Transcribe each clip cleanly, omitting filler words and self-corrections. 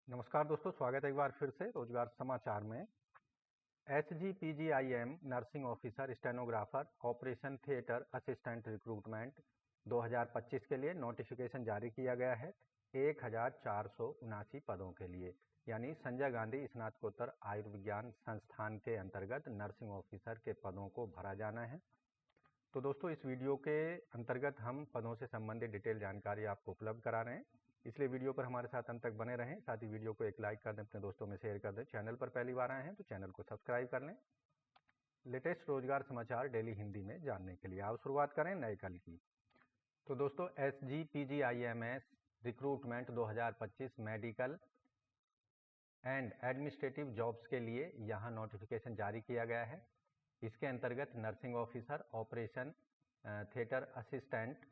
नमस्कार दोस्तों, स्वागत है एक बार फिर से रोजगार समाचार में। HGPGIM nursing officer, stenographer, operation theatre assistant recruitment 2025 के लिए नोटिफिकेशन जारी किया गया है। 1479 पदों के लिए, यानी संजय गांधी स्नातकोत्तर आयुर्विज्ञान संस्थान के अंतर्गत नर्सिंग ऑफिसर के पदों को भरा जाना है। तो दोस्तों, इस वीडियो के अंतर्गत हम पदों से संबंधित डिटेल जानकारी आपको उपलब्ध करा रहे हैं, इसलिए वीडियो पर हमारे साथ अंत तक बने रहें। साथ ही वीडियो को एक लाइक कर दें, अपने दोस्तों में शेयर कर दें। चैनल पर पहली बार आए हैं तो चैनल को सब्सक्राइब कर लें। लेटेस्ट रोजगार समाचार डेली हिंदी में जानने के लिए आओ शुरुआत करें नए कल की। तो दोस्तों, HGPGIMS recruitment 2025 medical and administrative jobs के लिए यहाँ नोटिफिकेशन जारी किया गया है। इसके अंतर्गत nursing officer, operation theatre assistant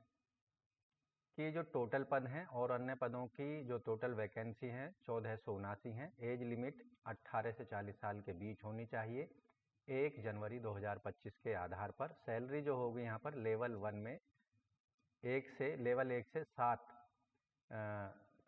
की जो टोटल पद हैं और अन्य पदों की जो टोटल वैकेंसी हैं 1479 हैं। एज लिमिट 18 से 40 साल के बीच होनी चाहिए। 1 जनवरी 2025 के आधार पर सैलरी जो होगी यहाँ पर लेवल 1 में लेवल 1 से 7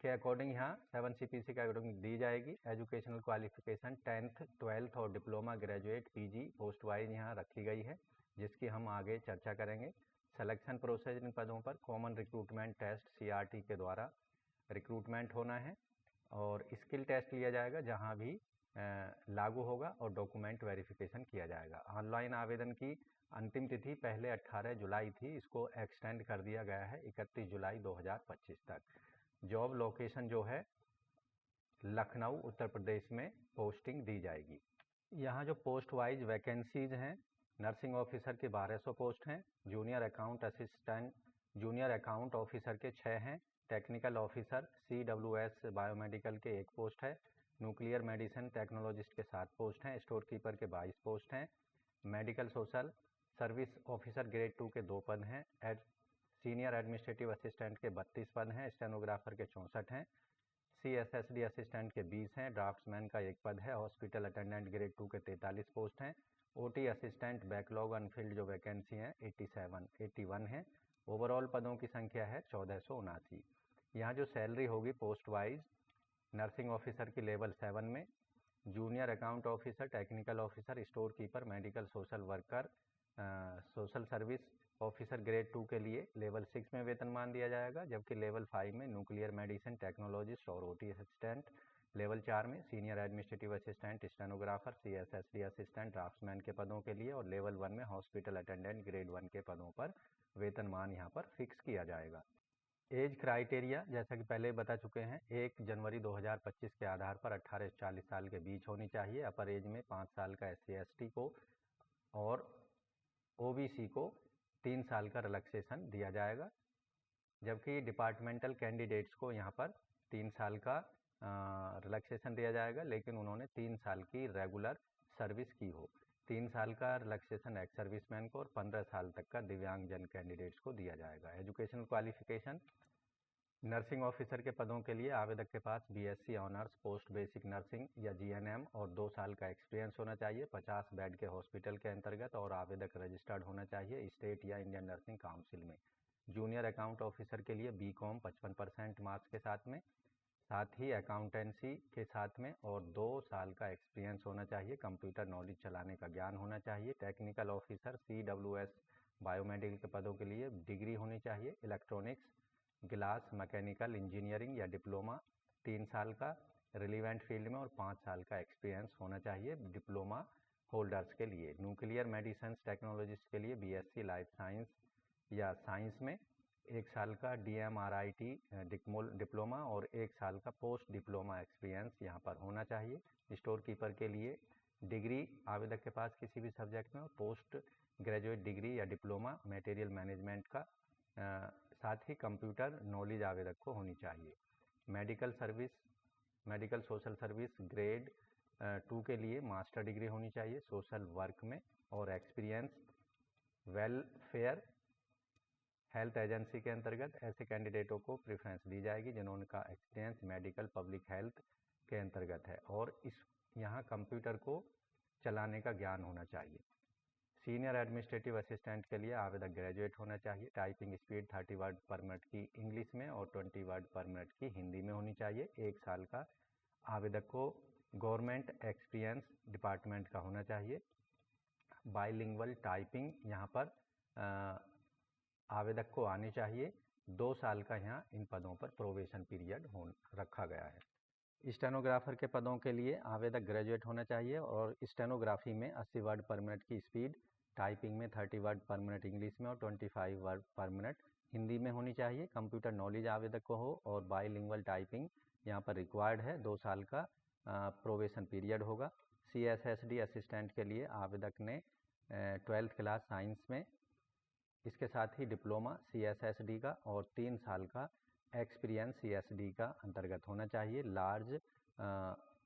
के अकॉर्डिंग यहाँ 7 CPC के अकॉर्डिंग दी जाएगी। एजुकेशनल क्वालिफिकेशन 10th 12th और diploma, graduate, PG post wise यहाँ रखी गई है, जिसकी हम आगे चर्चा करेंगे। सिलेक्शन प्रोसेस इन पदों पर कॉमन रिक्रूटमेंट टेस्ट CRT के द्वारा रिक्रूटमेंट होना है और स्किल टेस्ट लिया जाएगा जहां भी लागू होगा और डॉक्यूमेंट वेरिफिकेशन किया जाएगा। ऑनलाइन आवेदन की अंतिम तिथि पहले 18 जुलाई थी, इसको एक्सटेंड कर दिया गया है 31 जुलाई 2025 तक। जॉब लोकेशन जो है लखनऊ उत्तर प्रदेश में पोस्टिंग दी जाएगी। यहाँ जो पोस्ट वाइज वैकेंसीज हैं, नर्सिंग ऑफिसर के 1200 पोस्ट हैं, जूनियर अकाउंट ऑफिसर के 6 हैं, टेक्निकल ऑफिसर CWS बायोमेडिकल के 1 पोस्ट है, न्यूक्लियर मेडिसिन टेक्नोलॉजिस्ट के 7 पोस्ट हैं, स्टोर कीपर के 22 पोस्ट हैं, medical social service officer grade 2 के 2 पद हैं, सीनियर एडमिनिस्ट्रेटिव असिस्टेंट के 32 पद हैं, स्टेनोग्राफर के 64 हैं, CSSD असिस्टेंट के 20 हैं, ड्राफ्ट्समैन का 1 पद है, हॉस्पिटल अटेंडेंट ग्रेड 2 के 43 पोस्ट हैं, OT असिस्टेंट बैकलॉग अनफिल्ड जो वैकेंसी हैं 81 हैं। ओवरऑल पदों की संख्या है 1479। यहाँ जो सैलरी होगी पोस्ट वाइज, नर्सिंग ऑफिसर की लेवल 7 में, junior account officer, technical officer, store keeper, medical social worker, social service officer grade 2 के लिए लेवल 6 में वेतनमान दिया जाएगा, जबकि लेवल 5 में न्यूक्लियर मेडिसिन टेक्नोलॉजिस्ट और OT असिस्टेंट, लेवल 4 में senior administrative assistant, stenographer, CSSD assistant, draughtsman के पदों के लिए, और लेवल 1 में हॉस्पिटल अटेंडेंट ग्रेड 1 के पदों पर वेतनमान यहाँ पर फिक्स किया जाएगा। एज क्राइटेरिया जैसा कि पहले बता चुके हैं, 1 जनवरी 2025 के आधार पर 18 से 40 साल के बीच होनी चाहिए। अपर एज में 5 साल का SC/ST को और OBC को 3 साल का रिलैक्सेशन दिया जाएगा, जबकि डिपार्टमेंटल कैंडिडेट्स को यहाँ पर 3 साल का रिलैक्सेशन दिया जाएगा, लेकिन उन्होंने 3 साल की रेगुलर सर्विस की हो। 3 साल का रिलैक्सेशन एक्स सर्विसमैन को और 15 साल तक का दिव्यांगजन कैंडिडेट्स को दिया जाएगा। एजुकेशनल क्वालिफिकेशन, नर्सिंग ऑफिसर के पदों के लिए आवेदक के पास BSc honours post basic nursing या GNM और 2 साल का एक्सपीरियंस होना चाहिए 50 बेड के हॉस्पिटल के अंतर्गत, और आवेदक रजिस्टर्ड होना चाहिए स्टेट या इंडियन नर्सिंग काउंसिल में। जूनियर अकाउंट ऑफिसर के लिए BCom 55% मार्क्स के साथ ही अकाउंटेंसी के साथ में और 2 साल का एक्सपीरियंस होना चाहिए, कंप्यूटर नॉलेज चलाने का ज्ञान होना चाहिए। टेक्निकल ऑफिसर CWS बायोमेडिकल के पदों के लिए डिग्री होनी चाहिए इलेक्ट्रॉनिक्स, ग्लास, मैकेनिकल इंजीनियरिंग या डिप्लोमा 3 साल का रिलीवेंट फील्ड में और 5 साल का एक्सपीरियंस होना चाहिए डिप्लोमा होल्डर्स के लिए। न्यूक्लियर मेडिसिन टेक्नोलॉजिस्ट के लिए BSc लाइफ साइंस या साइंस में 1 साल का DMRIT डिप्लोमा और 1 साल का पोस्ट डिप्लोमा एक्सपीरियंस यहाँ पर होना चाहिए। स्टोर कीपर के लिए डिग्री आवेदक के पास किसी भी सब्जेक्ट में और पोस्ट ग्रेजुएट डिग्री या डिप्लोमा मटेरियल मैनेजमेंट का साथ ही कंप्यूटर नॉलेज आवेदक को होनी चाहिए। मेडिकल सोशल सर्विस ग्रेड 2 के लिए मास्टर डिग्री होनी चाहिए सोशल वर्क में, और एक्सपीरियंस वेलफेयर हेल्थ एजेंसी के अंतर्गत ऐसे कैंडिडेटों को प्रेफरेंस दी जाएगी जिन्होंने का एक्सपीरियंस मेडिकल पब्लिक हेल्थ के अंतर्गत है, और यहाँ कंप्यूटर को चलाने का ज्ञान होना चाहिए। सीनियर एडमिनिस्ट्रेटिव असिस्टेंट के लिए आवेदक ग्रेजुएट होना चाहिए। टाइपिंग स्पीड 30 वर्ड पर मिनट की इंग्लिश में और 20 वर्ड पर मिनट की हिंदी में होनी चाहिए। 1 साल का आवेदक को गवर्नमेंट एक्सपीरियंस डिपार्टमेंट का होना चाहिए। बाइलिंगुअल टाइपिंग यहाँ पर आवेदक को आनी चाहिए। 2 साल का यहाँ इन पदों पर प्रोबेशन पीरियड रखा गया है। स्टेनोग्राफर के पदों के लिए आवेदक ग्रेजुएट होना चाहिए और स्टेनोग्राफी में 80 वर्ड पर मिनट की स्पीड, टाइपिंग में 30 वर्ड पर मिनट इंग्लिश में और 25 वर्ड पर मिनट हिंदी में होनी चाहिए। कंप्यूटर नॉलेज आवेदक को हो और बाइलिंगुअल टाइपिंग यहाँ पर रिक्वायर्ड है। 2 साल का प्रोबेशन पीरियड होगा। CSSD असिस्टेंट के लिए आवेदक ने 12th क्लास साइंस में, इसके साथ ही डिप्लोमा CSSD का और 3 साल का एक्सपीरियंस CSD का अंतर्गत होना चाहिए। लार्ज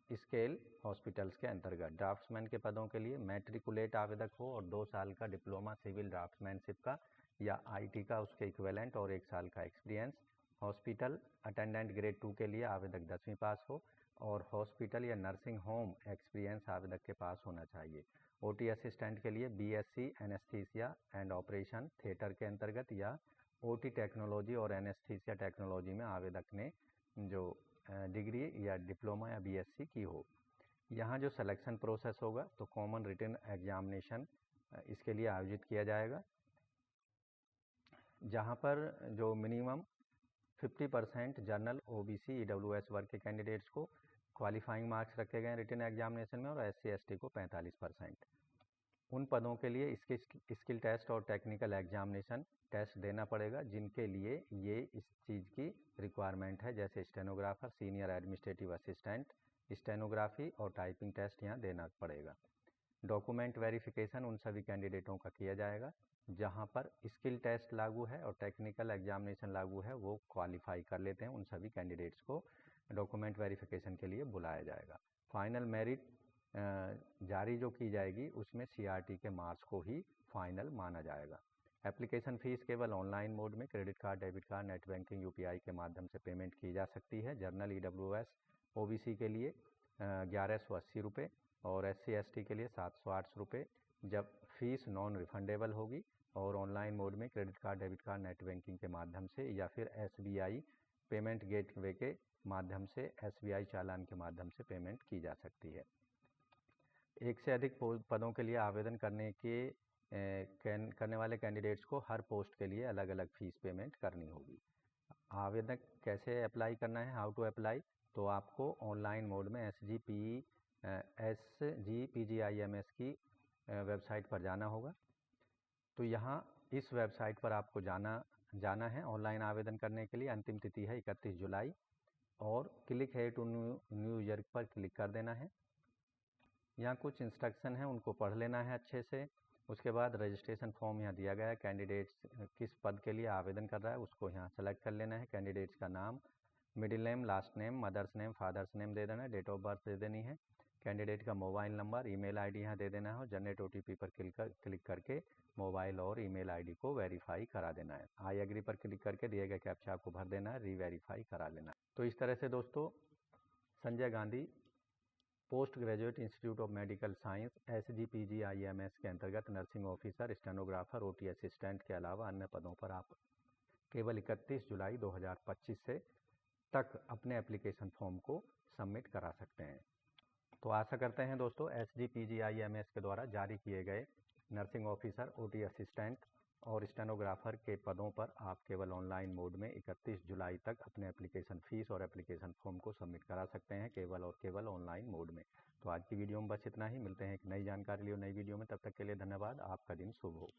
स्केल हॉस्पिटल्स के अंतर्गत। ड्राफ्ट्समैन के पदों के लिए मैट्रिकुलेट आवेदक हो और 2 साल का डिप्लोमा सिविल ड्राफ्ट्समैनशिप का या IT का उसके इक्विवेलेंट और 1 साल का एक्सपीरियंस। हॉस्पिटल अटेंडेंट ग्रेड 2 के लिए आवेदक 10वीं पास हो और हॉस्पिटल या नर्सिंग होम एक्सपीरियंस आवेदक के पास होना चाहिए। OT असिस्टेंट के लिए BSc anaesthesia and operation theatre के अंतर्गत या OT टेक्नोलॉजी और एनेस्थीसिया टेक्नोलॉजी में आवेदक ने जो डिग्री या डिप्लोमा या BSc की हो। यहाँ जो सिलेक्शन प्रोसेस होगा तो कॉमन रिटन एग्जामिनेशन इसके लिए आयोजित किया जाएगा, जहाँ पर जो मिनिमम 50% जनरल OBC EWS वर्ग के कैंडिडेट्स को क्वालिफाइंग मार्क्स रखे गए रिटन एग्जामिनेशन में और SC ST को 45%। उन पदों के लिए स्किल टेस्ट और टेक्निकल एग्जामिनेशन टेस्ट देना पड़ेगा, जिनके लिए ये इस चीज़ की रिक्वायरमेंट है, जैसे stenographer, senior administrative assistant, stenography और टाइपिंग टेस्ट यहाँ देना पड़ेगा। डॉक्यूमेंट वेरिफिकेशन उन सभी कैंडिडेटों का किया जाएगा जहाँ पर स्किल टेस्ट लागू है और टेक्निकल एग्जामिनेशन लागू है, वो क्वालिफाई कर लेते हैं। उन सभी कैंडिडेट्स को डॉक्यूमेंट वेरिफिकेशन के लिए बुलाया जाएगा। फाइनल मेरिट जारी जो की जाएगी उसमें CRT के मार्क्स को ही फाइनल माना जाएगा। एप्लीकेशन फ़ीस केवल ऑनलाइन मोड में credit card, debit card, net banking, UPI के माध्यम से पेमेंट की जा सकती है। जनरल EWS OBC के लिए 1180 रुपये और SC ST के लिए 708 रुपये, जब फीस नॉन रिफंडेबल होगी और ऑनलाइन मोड में credit card, debit card, net banking के माध्यम से या फिर SBI पेमेंट गेटवे के माध्यम से, SBI चालान के माध्यम से पेमेंट की जा सकती है। एक से अधिक पदों के लिए आवेदन करने वाले कैंडिडेट्स को हर पोस्ट के लिए अलग अलग फीस पेमेंट करनी होगी। आवेदन कैसे अप्लाई करना है, हाउ टू अप्लाई, तो आपको ऑनलाइन मोड में SGPGIMS की वेबसाइट पर जाना होगा। तो यहाँ इस वेबसाइट पर आपको जाना है ऑनलाइन आवेदन करने के लिए। अंतिम तिथि है 31 जुलाई और क्लिक है टू न्यू ईयर पर क्लिक कर देना है। यहाँ कुछ इंस्ट्रक्शन है, उनको पढ़ लेना है अच्छे से। उसके बाद रजिस्ट्रेशन फॉर्म यहाँ दिया गया है, कैंडिडेट्स किस पद के लिए आवेदन कर रहा है उसको यहाँ सेलेक्ट कर लेना है। कैंडिडेट्स का नाम, middle name, last name, mother's name, father's name दे देना है, डेट ऑफ बर्थ दे देनी है। कैंडिडेट का मोबाइल नंबर, ईमेल ID यहाँ दे देना है और जनरेट OTP पर क्लिक करके मोबाइल और ईमेल ID को वेरीफाई करा देना है। आई एग्री पर क्लिक करके दिए गए कैप्चा को भर देना है, रीवेरीफाई करा लेना है। तो इस तरह से दोस्तों Sanjay Gandhi post graduate institute of medical science SGPGIMS के अंतर्गत nursing officer, stenographer, OT assistant के अलावा अन्य पदों पर आप केवल 31 जुलाई 2025 से तक अपने एप्लीकेशन फॉर्म को सबमिट करा सकते हैं। तो आशा करते हैं दोस्तों SGPGIMS के द्वारा जारी किए गए नर्सिंग ऑफिसर, OT असिस्टेंट और स्टेनोग्राफर के पदों पर आप केवल ऑनलाइन मोड में 31 जुलाई तक अपने एप्लीकेशन फ़ीस और एप्लीकेशन फॉर्म को सबमिट करा सकते हैं, केवल और केवल ऑनलाइन मोड में। तो आज की वीडियो में बस इतना ही। मिलते हैं एक नई जानकारी लिए नई वीडियो में, तब तक के लिए धन्यवाद। आपका दिन शुभ हो।